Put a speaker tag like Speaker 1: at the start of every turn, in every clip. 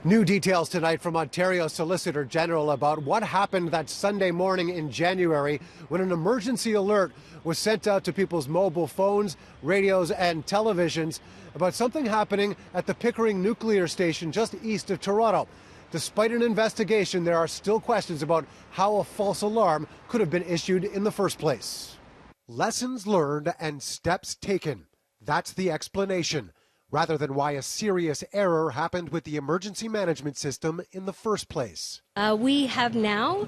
Speaker 1: New details tonight from Ontario Solicitor General about what happened that Sunday morning in January when an emergency alert was sent out to people's mobile phones, radios and televisions about something happening at the Pickering nuclear station just east of Toronto. Despite an investigation, there are still questions about how a false alarm could have been issued in the first place. Lessons learned and steps taken. That's the explanation, rather than why a serious error happened with the emergency management system in the first place.
Speaker 2: We have now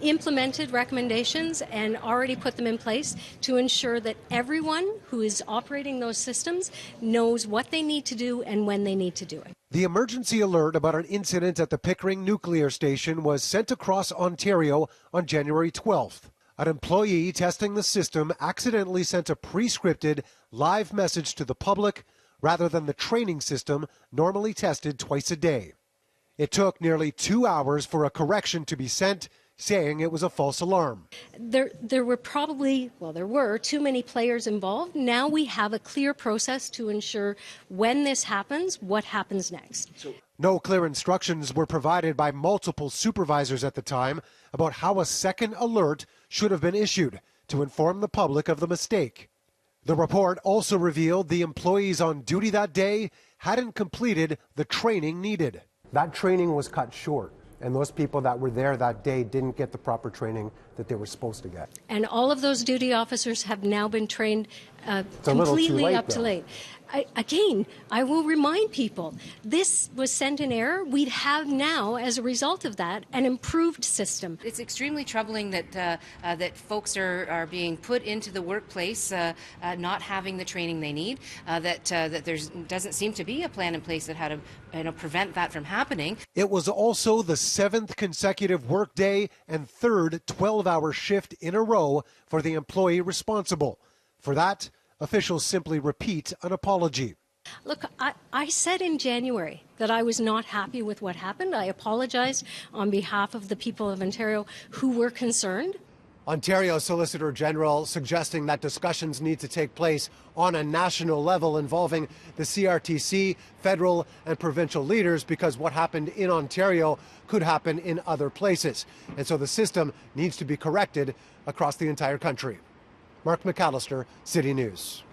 Speaker 2: implemented recommendations and already put them in place to ensure that everyone who is operating those systems knows what they need to do and when they need to do it.
Speaker 1: The emergency alert about an incident at the Pickering nuclear station was sent across Ontario on January 12th. An employee testing the system accidentally sent a pre-scripted live message to the public rather than the training system normally tested twice a day. It took nearly 2 hours for a correction to be sent, saying it was a false alarm.
Speaker 2: There were too many players involved. Now we have a clear process to ensure when this happens, what happens next.
Speaker 1: No clear instructions were provided by multiple supervisors at the time about how a second alert should have been issued to inform the public of the mistake. The report also revealed the employees on duty that day hadn't completed the training needed. That training was cut short, and those people that were there that day didn't get the proper training that they were supposed to get.
Speaker 2: And all of those duty officers have now been trained
Speaker 1: completely
Speaker 2: up to date. Again, I will remind people, this was sent in error. We'd have now, as a result of that, an improved system.
Speaker 3: It's extremely troubling that that folks are being put into the workplace not having the training they need, that there doesn't seem to be a plan in place that how to prevent that from happening.
Speaker 1: It was also the 7th consecutive workday and third 12-hour shift in a row for the employee responsible. For that, officials simply repeat an apology.
Speaker 2: Look, I said in January that I was not happy with what happened. I apologized on behalf of the people of Ontario who were concerned.
Speaker 1: Ontario Solicitor General suggesting that discussions need to take place on a national level involving the CRTC, federal and provincial leaders, because what happened in Ontario could happen in other places. And so the system needs to be corrected across the entire country. Mark McAllister, City News.